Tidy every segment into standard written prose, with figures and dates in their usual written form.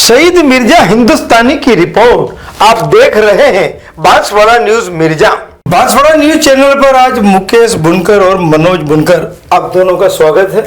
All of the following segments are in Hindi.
शहीद मिर्जा हिंदुस्तानी की रिपोर्ट आप देख रहे हैं Banswara news Mirza. Banswara news channel पर आज मुकेश बुनकर और मनोज बुनकर आप दोनों का स्वागत है।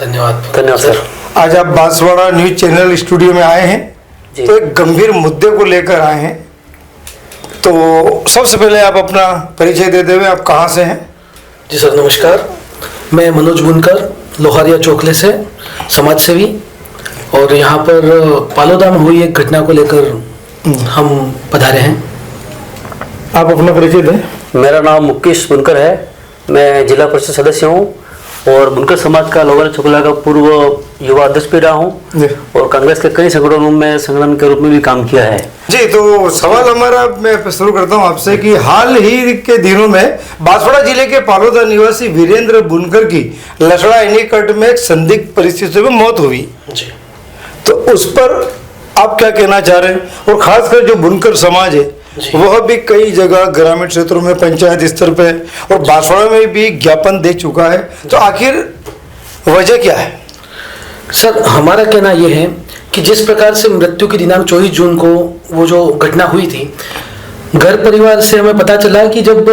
धन्यवाद सर। आज आप बांसवाड़ा न्यूज चैनल स्टूडियो में आए हैं तो एक गंभीर मुद्दे को लेकर आए हैं। तो सबसे पहले आप अपना परिचय दे देवे, आप कहाँ से हैं? जी सर नमस्कार, मैं मनोज बुनकर लोहारिया चौकले से समाज सेवी, और यहाँ पर पालोदा में हुई एक घटना को लेकर हम पधारे हैं। आप अपना परिचय दें। मेरा नाम मुकेश बुनकर है, मैं जिला परिषद सदस्य हूँ और बुनकर समाज का लोहारिया चौकला का पूर्व युवा अध्यक्ष भी रहा हूँ और कांग्रेस के कई संगठनों में संगठन के रूप में भी काम किया है। जी, तो सवाल हमारा मैं शुरू करता हूं आपसे कि हाल ही के दिनों में बांसवाड़ा जिले के पालोदा निवासी वीरेंद्र बुनकर की लसड़ा एनीकट में एक संदिग्ध परिस्थितियों में मौत हुई जी। तो उस पर आप क्या कहना चाह रहे हैं? और खासकर जो बुनकर समाज है वह भी कई जगह ग्रामीण क्षेत्रों में पंचायत स्तर पे और बांसवाड़ा में भी ज्ञापन दे चुका है, तो आखिर वजह क्या है? सर हमारा कहना यह है कि जिस प्रकार से मृत्यु की दिनांक 24 जून को वो जो घटना हुई थी, घर परिवार से हमें पता चला कि जब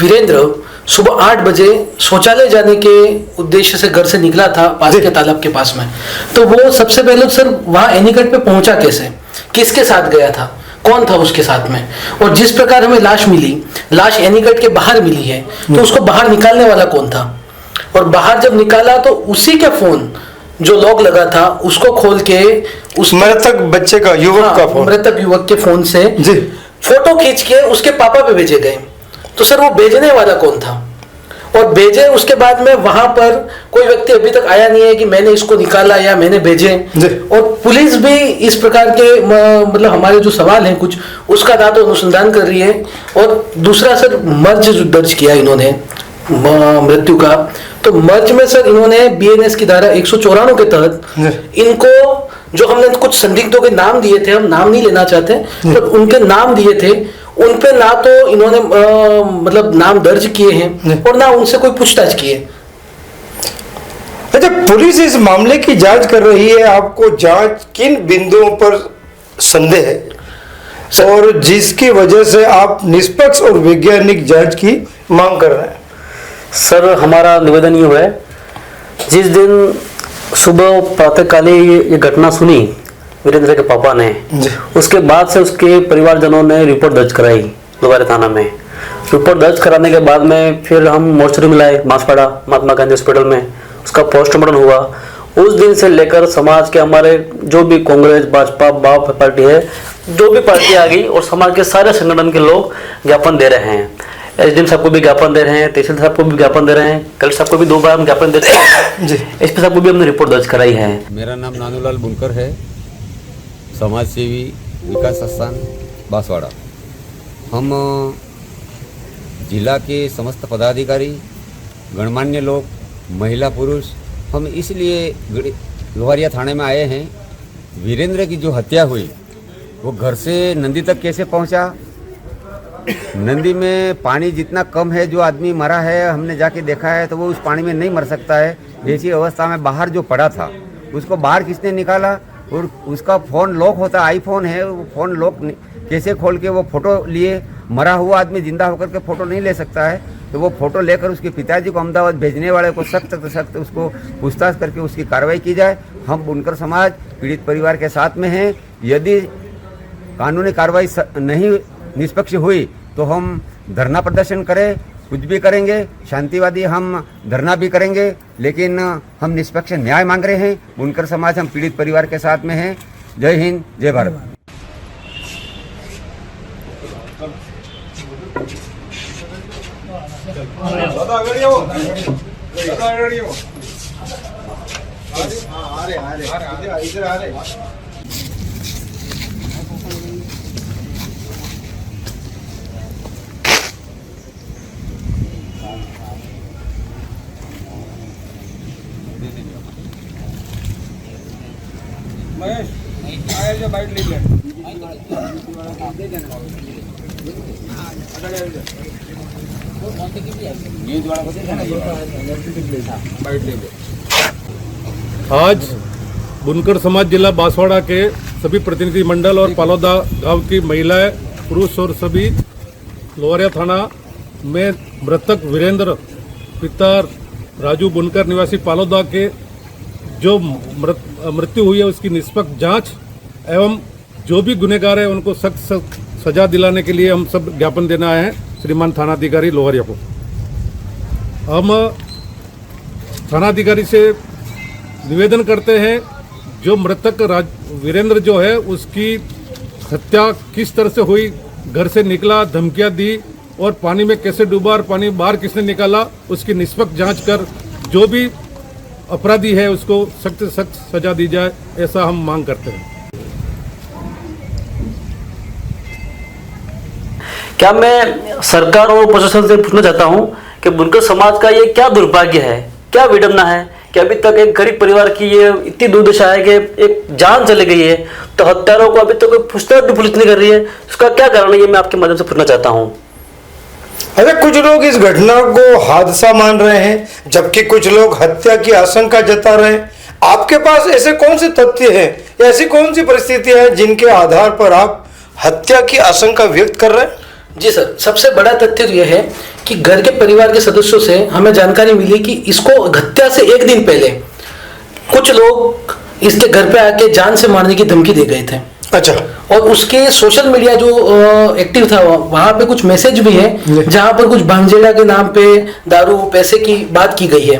वीरेंद्र सुबह 8 बजे शौचालय जाने के उद्देश्य से घर से निकला था पास के तालाब के पास में, तो वो सबसे पहले सर वहाँ एनीकट पे पहुंचा कैसे, किसके साथ गया था, कौन था उसके साथ में, और जिस प्रकार हमें लाश मिली, लाश एनीकट के बाहर मिली है, तो उसको बाहर निकालने वाला कौन था, और बाहर जब निकाला तो उसी का फोन जो लॉक लगा था उसको खोल के उस मृतक बच्चे का युवक का फोन, मृतक युवक के फोन से फोटो खींच के उसके पापा पे भेजे गए। तो सर वो भेजने वाला कौन था, और भेजे उसके बाद में वहां पर कोई व्यक्ति अभी तक आया नहीं है कि मैंने इसको निकाला या मैंने भेजे, और पुलिस भी इस प्रकार के मतलब हमारे जो सवाल हैं कुछ उसका ना तो अनुसंधान कर रही है, और दूसरा सर मर्ज जो दर्ज किया इन्होंने मृत्यु का, तो मर्ज में सर इन्होंने बीएनएस की धारा 194 के तहत इनको जो हमने कुछ संदिग्धों के नाम दिए थे, हम नाम नहीं लेना चाहते, तो उनके नाम दिए थे, उन पे ना तो इन्होंने मतलब नाम दर्ज किए हैं और ना उनसे कोई पूछताछ की है। अच्छा, पुलिस इस मामले की जांच कर रही है, आपको जांच किन बिंदुओं पर संदेह है और जिसकी वजह से आप निष्पक्ष और वैज्ञानिक जांच की मांग कर रहे हैं? सर हमारा निवेदन ये है, जिस दिन सुबह प्रातःकाली ये घटना सुनी वीरेंद्र के पापा ने, उसके बाद से उसके परिवारजनों ने रिपोर्ट दर्ज कराई लोहारिया थाना में। रिपोर्ट दर्ज कराने के बाद में फिर हम मोर्चरी में लाए बांसवाड़ा महात्मा गांधी हॉस्पिटल में, उसका पोस्टमार्टम हुआ। उस दिन से लेकर समाज के हमारे जो भी कांग्रेस भाजपा बाप पार्टी है, जो भी पार्टी आ गई और समाज के सारे संगठन के लोग ज्ञापन दे रहे हैं। एसडीएम साहब को भी ज्ञापन दे रहे हैं, तहसील साहब को भी ज्ञापन दे रहे हैं, कलेक्टर साहब को भी 2 बार हम ज्ञापन दे रहे हैं, एसपी साहब को भी हमने रिपोर्ट दर्ज कराई है। मेरा नाम नानूलाल बुनकर है, समाज सेवी विकास संस्थान बांसवाड़ा। हम जिला के समस्त पदाधिकारी, गणमान्य लोग, महिला पुरुष, हम इसलिए लोहारिया थाने में आए हैं। वीरेंद्र की जो हत्या हुई वो घर से नंदी तक कैसे पहुंचा, नंदी में पानी जितना कम है, जो आदमी मरा है हमने जाके देखा है, तो वो उस पानी में नहीं मर सकता है। ऐसी अवस्था में बाहर जो पड़ा था उसको बाहर किसने निकाला, और उसका फ़ोन लॉक होता, आईफोन है, वो फ़ोन लॉक कैसे खोल के वो फ़ोटो लिए। मरा हुआ आदमी जिंदा होकर के फ़ोटो नहीं ले सकता है, तो वो फ़ोटो लेकर उसके पिताजी को अहमदाबाद भेजने वाले को सख्त से सख्त उसको पूछताछ करके उसकी कार्रवाई की जाए। हम बुनकर समाज पीड़ित परिवार के साथ में हैं। यदि कानूनी कार्रवाई नहीं निष्पक्ष हुई तो हम धरना प्रदर्शन करें, कुछ भी करेंगे, शांतिवादी हम धरना भी करेंगे, लेकिन हम निष्पक्ष न्याय मांग रहे हैं। बुनकर समाज हम पीड़ित परिवार के साथ में हैं। जय हिंद, जय भारत। महेश आया जो बाइट ले ले आज बुनकर समाज जिला बांसवाड़ा के सभी प्रतिनिधि मंडल और पालोदा गांव की महिलाएं, पुरुष और सभी लोहरिया थाना में मृतक वीरेंद्र पिता राजू बुनकर निवासी पालोदा के जो मृत्यु हुई है उसकी निष्पक्ष जांच एवं जो भी गुनहगार है उनको सख्त सजा दिलाने के लिए हम सब ज्ञापन देना आए हैं श्रीमान थानाधिकारी लोहरिया को। हम थानाधिकारी से निवेदन करते हैं जो मृतक वीरेंद्र जो है उसकी हत्या किस तरह से हुई, घर से निकला, धमकियां दी और पानी में कैसे डूबा और पानी बाहर किसने निकाला, उसकी निष्पक्ष जांच कर जो भी अपराधी है उसको सख्त से सख्त सजा दी जाए, ऐसा हम मांग करते हैं। क्या मैं सरकार और प्रशासन से पूछना चाहता हूं कि बुनकर समाज का ये क्या दुर्भाग्य है, क्या विडंबना है कि अभी तक एक गरीब परिवार की ये इतनी दुर्दशा है कि एक जान चली गई है तो हत्यारों को अभी तक कोई पूछताछ भी पुलिस नहीं कर रही है। उसका क्या कारण है, ये मैं आपके माध्यम से पूछना चाहता हूँ। अरे कुछ लोग इस घटना को हादसा मान रहे हैं जबकि कुछ लोग हत्या की आशंका जता रहे हैं। आपके पास ऐसे कौन से तथ्य हैं, ऐसी कौन सी परिस्थितियां हैं जिनके आधार पर आप हत्या की आशंका व्यक्त कर रहे हैं? जी सर, सबसे बड़ा तथ्य तो यह है कि घर के परिवार के सदस्यों से हमें जानकारी मिली कि इसको हत्या से एक दिन पहले कुछ लोग इसके घर पे आके जान से मारने की धमकी दे गए थे। अच्छा। और उसके सोशल मीडिया जो एक्टिव था वहां पे कुछ मैसेज भी है जहां पर कुछ भांगजेड़ा के नाम पे दारू पैसे की बात की गई है।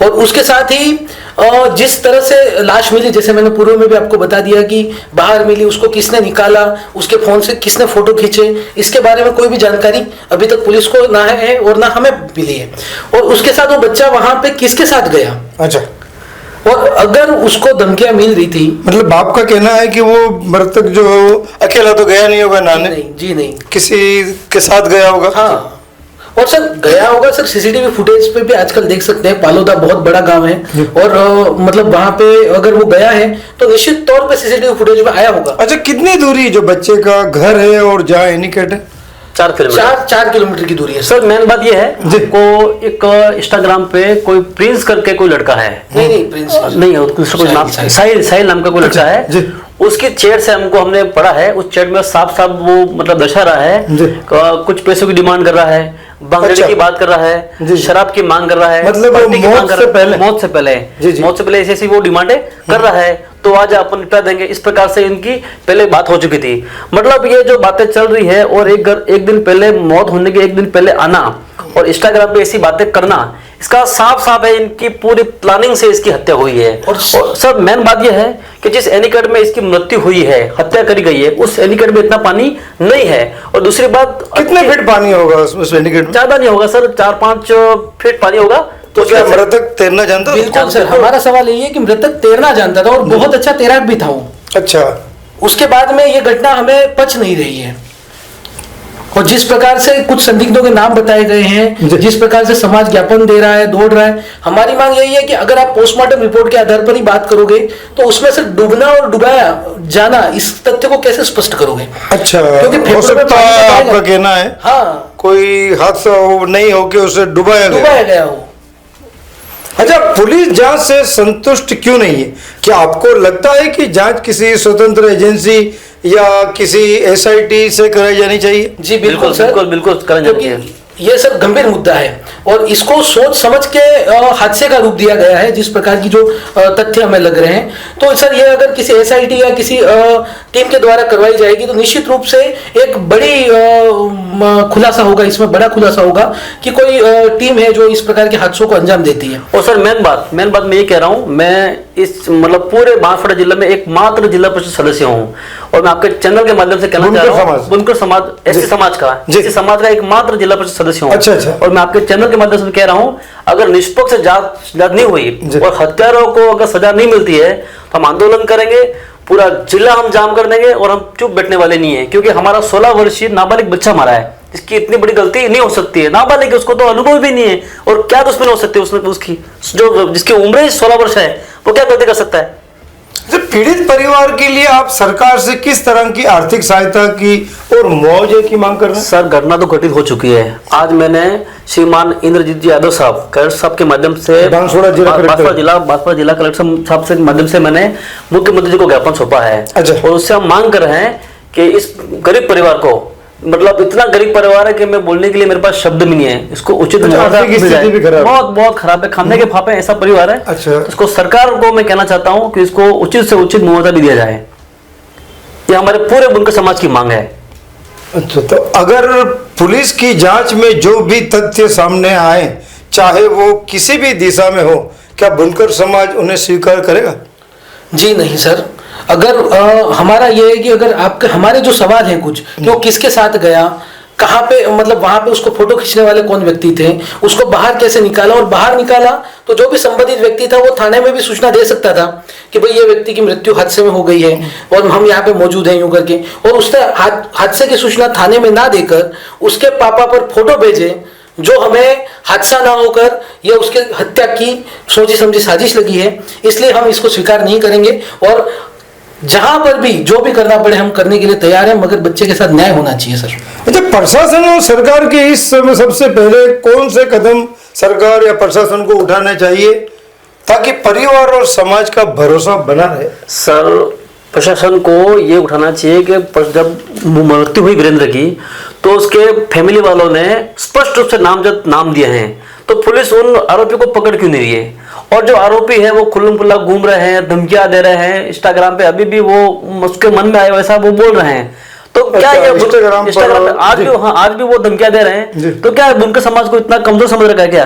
और उसके साथ ही जिस तरह से लाश मिली, जैसे मैंने पूर्व में भी आपको बता दिया कि बाहर मिली, उसको किसने निकाला, उसके फोन से किसने फोटो खींचे, इसके बारे में कोई भी जानकारी अभी तक पुलिस को ना है और ना हमें मिली है। और उसके साथ वो बच्चा वहां पे किसके साथ गया, अच्छा, और अगर उसको धमकियां मिल रही थी, मतलब बाप का कहना है कि वो मृतक जो अकेला तो गया नहीं होगा, नाने नहीं जी नहीं, किसी के साथ गया होगा। हाँ, और सर गया होगा सर, सीसीटीवी फुटेज पे भी आजकल देख सकते हैं। पालोदा बहुत बड़ा गांव है और मतलब वहां पे अगर वो गया है तो निश्चित तौर पे सीसीटीवी फुटेज में आया होगा। अच्छा, कितनी दूरी जो बच्चे का घर है और जहाँ एनिकेट है? 4 किलोमीटर, 4 किलोमीटर की दूरी है सर। मेन बात ये है को एक इंस्टाग्राम पे कोई प्रिंस करके कोई लड़का है, नहीं प्रिंस नहीं है, उसका कुछ नाम साहिल नाम का कोई लड़का है। उसकी चैट से हमने पढ़ा है, उस चैट में साफ साफ वो मतलब दर्शा रहा है कुछ पैसों की डिमांड कर रहा है, बांग्लादेश की बात कर रहा है, शराब की मांग कर रहा है, मतलब मौत से पहले ऐसी वो डिमांडें कर रहा है, तो आज अपन निपटा देंगे, इस प्रकार से इनकी पहले बात हो चुकी थी। मतलब ये जो बातें चल रही है और एक दिन पहले मौत होने के एक दिन पहले आना और इंस्टाग्राम पे ऐसी बातें करना, इसका साफ है इनकी पूरी प्लानिंग से इसकी हत्या हुई है। और सर मेन बात यह है कि जिस एनीकट में इसकी मृत्यु हुई है, हत्या करी गई है, उस एनीकट में इतना पानी नहीं है। और दूसरी बात, कितने फीट पानी होगा उस एनीकट में? ज्यादा नहीं होगा सर, 4-5 फीट पानी होगा। तो क्या मृतक तैरना जानता था? बिल्कुल सर, हमारा सवाल यही है कि मृतक तैरना जानता था और बहुत अच्छा तैराक भी था वो। अच्छा। उसके बाद में ये घटना हमें पच नहीं रही है और जिस प्रकार से कुछ संदिग्धों के नाम बताए गए हैं, जिस प्रकार से समाज ज्ञापन दे रहा है, दौड़ रहा है, हमारी मांग यही है कि अगर आप पोस्टमार्टम रिपोर्ट के आधार पर ही बात करोगे तो उसमें से डूबना और डुबाया जाना इस तथ्य को कैसे स्पष्ट करोगे? अच्छा, क्योंकि हो सकता है आपका कहना है हाँ, कोई हादसा नहीं हो कि उसे डुबाया गया हो। अच्छा, पुलिस जांच से संतुष्ट क्यों नहीं है? क्या आपको लगता है कि जांच किसी स्वतंत्र एजेंसी या किसी एसआईटी से कराई जानी चाहिए? जी बिल्कुल सर, बिल्कुल कराई जानी चाहिए। ये सब गंभीर मुद्दा है और इसको सोच समझ के हादसे का रूप दिया गया है, जिस प्रकार की जो तथ्य हमें लग रहे हैं। तो सर ये अगर किसी एसआईटी या किसी टीम के द्वारा करवाई जाएगी तो निश्चित रूप से एक बड़ी खुलासा होगा, इसमें बड़ा खुलासा होगा कि कोई टीम है जो इस प्रकार के हादसों को अंजाम देती है। और सर मेन बात मैं ये कह रहा हूँ, मैं इस मतलब पूरे बांसवाड़ा जिले में एकमात्र जिला परिषद सदस्य हूँ और मैं आपके चैनल के माध्यम से कहना चाह रहा हूँ, बुनकर समाज एससी समाज का एकमात्र जिला परिषद सदस्य हूँ। अच्छा। और मैं आपके चैनल के माध्यम से कह रहा हूँ, अगर निष्पक्ष जांच नहीं हुई और हत्यारों को अगर सजा नहीं मिलती है तो हम आंदोलन करेंगे, पूरा जिला हम जाम कर देंगे और हम चुप बैठने वाले नहीं है। क्योंकि हमारा 16 वर्षीय नाबालिग बच्चा मारा है, इसकी इतनी बड़ी गलती नहीं हो सकती है। नाबालिग उसको तो अनुभव भी नहीं है और क्या दुश्मन हो सकती है उसकी जो जिसकी उम्र 16 वर्ष है वो क्या गलती कर सकता है? तो पीड़ित परिवार के लिए आप सरकार से किस तरह की आर्थिक सहायता की और मुआवजे की मांग कर रहे हैं? सर घटना तो घटित हो चुकी है। आज मैंने श्रीमान इंद्रजीत जी यादव साहब कलेक्टर साहब के माध्यम से बांसवाड़ा जिला कलेक्टर साहब से माध्यम से मैंने मुख्यमंत्री जी को ज्ञापन सौंपा है। अच्छा। और उससे हम मांग कर रहे हैं कि इस गरीब परिवार को, मतलब इतना गरीब परिवार है कि मैं बोलने के लिए मेरे पास शब्द भी नहीं है, इसको उचित मुआवजा आर्थिक मिल जाए। स्थिति भी खराब है। बहुत बहुत खराब है, खाने के फापे ऐसा परिवार है। अच्छा। इसको सरकार को मैं कहना चाहता हूँ कि इसको उचित से उचित मुआवजा भी दिया जाए। ये हमारे पूरे बुनकर समाज की मांग है। अच्छा, तो अगर पुलिस की जांच में जो भी तथ्य सामने आए, चाहे वो किसी भी दिशा में हो, क्या बुनकर समाज उन्हें स्वीकार करेगा? जी नहीं सर, अगर हमारा ये है कि अगर आपके हमारे जो सवाल हैं कुछ कि वो किसके साथ गया, कहाँ पे, मतलब वहां पे उसको फोटो खींचने वाले कौन व्यक्ति थे, उसको बाहर कैसे निकाला, और बाहर निकाला तो जो भी संबंधित व्यक्ति था वो थाने में भी सूचना दे सकता था कि भाई ये व्यक्ति की मृत्यु हादसे में हो गई है और हम यहाँ पे मौजूद हैं यूं करके, और उसने हादसे की सूचना थाने में ना देकर उसके पापा पर फोटो भेजे, जो हमें हादसा ना होकर ये उसके हत्या की सोची समझी साजिश लगी है। इसलिए हम इसको स्वीकार नहीं करेंगे और जहां पर भी जो भी करना पड़े हम करने के लिए तैयार हैं, मगर बच्चे के साथ न्याय होना चाहिए सर। अच्छा, प्रशासन और सरकार के इस समय सबसे पहले कौन से कदम सरकार या प्रशासन को उठाने चाहिए ताकि परिवार और समाज का भरोसा बना रहे? सर प्रशासन को ये उठाना चाहिए कि जब मृत्यु हुई वीरेंद्र की तो उसके फैमिली वालों ने स्पष्ट रूप से नाम दिए हैं, तो पुलिस उन आरोपी को पकड़ क्यों नहीं रही है? और जो आरोपी है वो खुल्लम खुल्ला घूम रहे हैं, धमकियां दे रहे हैं, इंस्टाग्राम पे अभी भी वो उसके मन में आए वैसा वो बोल रहे हैं। तो क्या ये इंस्टाग्राम पे आज भी वो धमकियां दे रहे हैं, तो क्या बुनकर समाज को इतना कमजोर समझ रखा है क्या?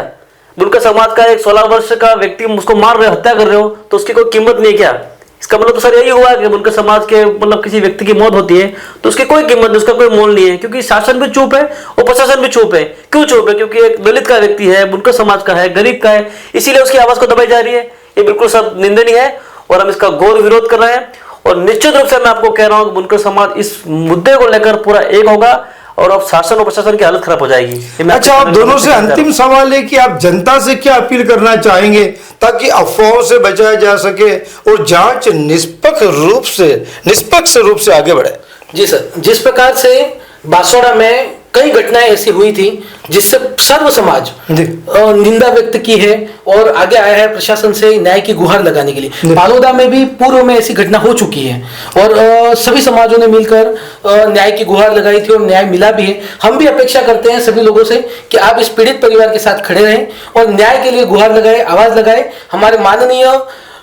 बुनकर समाज का एक 16 वर्ष का व्यक्ति उसको मार रहे हो, हत्या कर रहे हो, तो उसकी कोई कीमत नहीं है क्या? इसका मतलब तो सर यही हुआ कि बुनकर समाज के मतलब किसी व्यक्ति की मौत होती है तो उसकी कोई कीमत नहीं, उसका कोई मोल नहीं है, क्योंकि शासन भी चुप है और प्रशासन भी चुप है। क्यों चुप है? क्योंकि एक दलित का व्यक्ति है, बुनकर समाज का है, गरीब का है, इसीलिए उसकी आवाज को दबाई जा रही है। ये बिल्कुल सब निंदनीय है और हम इसका घोर विरोध कर रहे हैं। और निश्चित रूप से मैं आपको कह रहा हूँ कि बुनकर समाज इस मुद्दे को लेकर पूरा एक होगा और अब शासन और प्रशासन की हालत खराब हो जाएगी। अच्छा, आप दोनों से अंतिम सवाल है कि आप जनता से क्या अपील करना चाहेंगे ताकि अफवाहों से बचाया जा सके और जांच निष्पक्ष रूप से आगे बढ़े? जी सर, जिस प्रकार से बांसवाड़ा में कई घटनाएं ऐसी हुई थी जिससे सर्व समाज निंदा व्यक्त की है और आगे आया है प्रशासन से न्याय की गुहार लगाने के लिए। पालोदा में भी पूर्व में ऐसी घटना हो चुकी है और सभी समाजों ने मिलकर न्याय की गुहार लगाई थी और न्याय मिला भी है। हम भी अपेक्षा करते हैं सभी लोगों से कि आप इस पीड़ित परिवार के साथ खड़े रहें और न्याय के लिए गुहार लगाए, आवाज लगाए। हमारे माननीय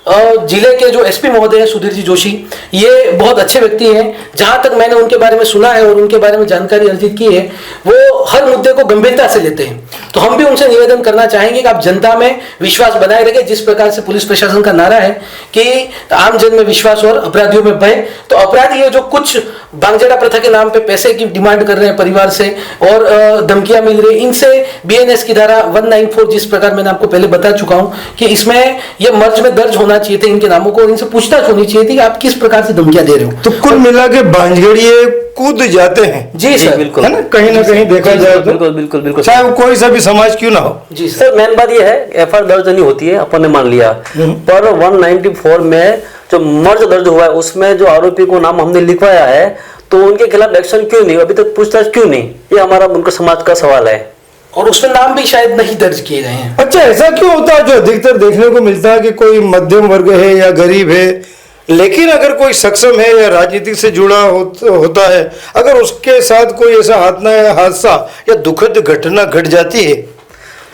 जिले के जो एसपी महोदय हैं सुधीर जी जोशी, ये बहुत अच्छे व्यक्ति हैं। जहां तक मैंने उनके बारे में सुना है और उनके बारे में जानकारी अर्जित की है, वो हर मुद्दे को गंभीरता से लेते हैं। तो हम भी उनसे निवेदन करना चाहेंगे कि आप जनता में विश्वास बनाए रखें। जिस प्रकार से पुलिस प्रशासन का नारा है कि आम जन में विश्वास और अपराधियों में भय, तो अपराधी है जो कुछ बांगजेड़ा प्रथा के नाम पे पैसे की डिमांड कर रहे हैं परिवार से और धमकियां मिल रही, इनसे बीएनएस की धारा 194, जिस प्रकार मैंने आपको पहले बता चुका हूं कि इसमें ये मर्ज में दर्ज होना चाहिए थे इनके नामों को और इनसे पूछताछ होनी चाहिए थी कि आप किस प्रकार से धमकियां दे रहे हो। तो कुल मिला के बांझगड़िए कूद जाते हैं। जी सर, बिल्कुल, है ना, कहीं ना कहीं देखा जाए तो बिल्कुल बिल्कुल बिल्कुल, चाहे वो कोई सा भी समाज क्यों ना हो। जी सर मेन बात ये है एफआईआर दर्ज नहीं होती है, अपन ने मान लिया, पर 194 में जो मर्ज दर्ज हुआ है उसमें जो आरोपी को नाम हमने लिखवाया है, तो उनके खिलाफ एक्शन क्यों नहीं, अभी तक पूछताछ क्यों नहीं? ये हमारा बुनकर समाज का सवाल है और उसमें नाम भी शायद नहीं दर्ज किए गए हैं। अच्छा, ऐसा क्यों होता है जो अधिकतर देखने को मिलता है कि कोई मध्यम वर्ग है या गरीब है, लेकिन अगर कोई सक्षम है या राजनीति से जुड़ा होता है, अगर उसके साथ कोई ऐसा हादसा या दुखद घटना घट जाती है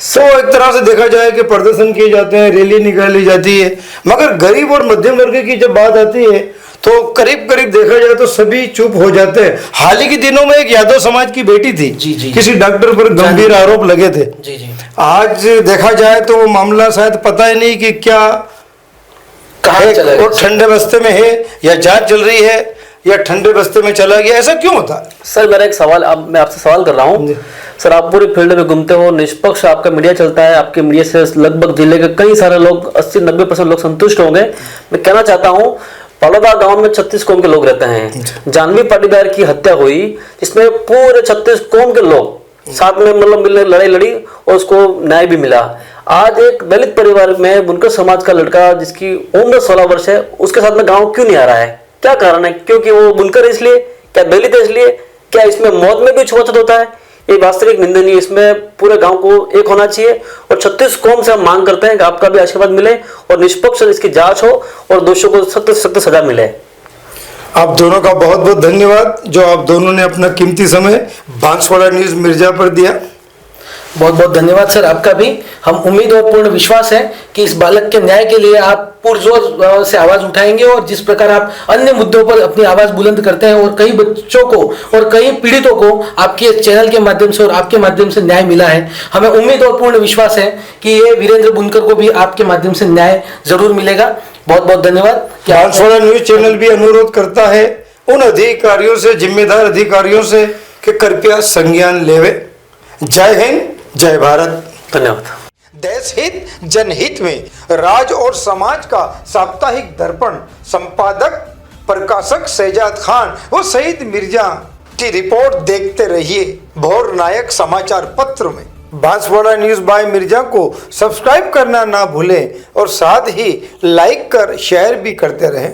तो एक तरह से देखा जाए कि प्रदर्शन किए जाते हैं, रैली निकाली जाती है, मगर गरीब और मध्यम वर्ग की जब बात आती है तो करीब करीब देखा जाए तो सभी चुप हो जाते हैं। हाल ही के दिनों में एक यादव समाज की बेटी थी, जी। किसी डॉक्टर पर गंभीर आरोप लगे थे। जी। आज देखा जाए तो वो मामला शायद पता ही नहीं कि क्या कहाँ चला गया, और ठंडे बस्ते में है या जांच चल रही है या ठंडे बस्ते में चला गया, ऐसा क्यों होता है? सर मेरा एक सवाल, अब मैं आपसे सवाल कर रहा हूँ सर, आप पूरी फील्ड में घूमते हो, निष्पक्ष आपका मीडिया चलता है, आपके मीडिया से लगभग जिले के कई सारे लोग 80-90% लोग संतुष्ट होंगे। मैं कहना चाहता हूँ पालोदा गांव में 36 कौम के लोग रहते हैं। जानवी पाटीदार की हत्या हुई जिसमें पूरे 36 कौम के लोग साथ में मतलब मिलने लड़ाई लड़ी और उसको न्याय भी मिला। आज एक दलित परिवार में बुनकर समाज का लड़का जिसकी उम्र 16 वर्ष है, उसके साथ में गांव क्यों नहीं आ रहा है? क्या कारण है? क्योंकि वो बुनकर है इसलिए? क्या दलित है इसलिए? क्या इसमें मौत में भी छुआछूत होता है? ये वास्तविक निंदनीय। इसमें पूरे गांव को एक होना चाहिए और 36 कौम से हम मांग करते हैं कि आपका भी आशीर्वाद मिले और निष्पक्ष इसकी जांच हो और दोषियों को सख्त से सख्त सजा मिले। आप दोनों का बहुत बहुत धन्यवाद जो आप दोनों ने अपना कीमती समय बांसवाड़ा न्यूज मिर्जा पर दिया। बहुत बहुत धन्यवाद सर आपका भी। हम उम्मीद और पूर्ण विश्वास है कि इस बालक के न्याय के लिए आप पुरजोर से आवाज उठाएंगे और जिस प्रकार आप अन्य मुद्दों पर अपनी आवाज बुलंद करते हैं और कई बच्चों को और कई पीड़ितों को आपके चैनल के माध्यम से और आपके माध्यम से न्याय मिला है, हमें उम्मीद और पूर्ण विश्वास है कि ये वीरेंद्र बुनकर को भी आपके माध्यम से न्याय जरूर मिलेगा। बहुत बहुत धन्यवाद। बांसवाड़ा न्यूज चैनल भी अनुरोध करता है उन अधिकारियों से, जिम्मेदार अधिकारियों से कि कृपया संज्ञान लेवे। जय हिंद, जय भारत। धन्यवाद। देश हित जनहित में राज और समाज का साप्ताहिक दर्पण संपादक प्रकाशक शहजाद खान व शहीद मिर्जा की रिपोर्ट देखते रहिए भोर नायक समाचार पत्र में। बांसवाड़ा न्यूज बाय मिर्जा को सब्सक्राइब करना ना भूलें और साथ ही लाइक कर शेयर भी करते रहें।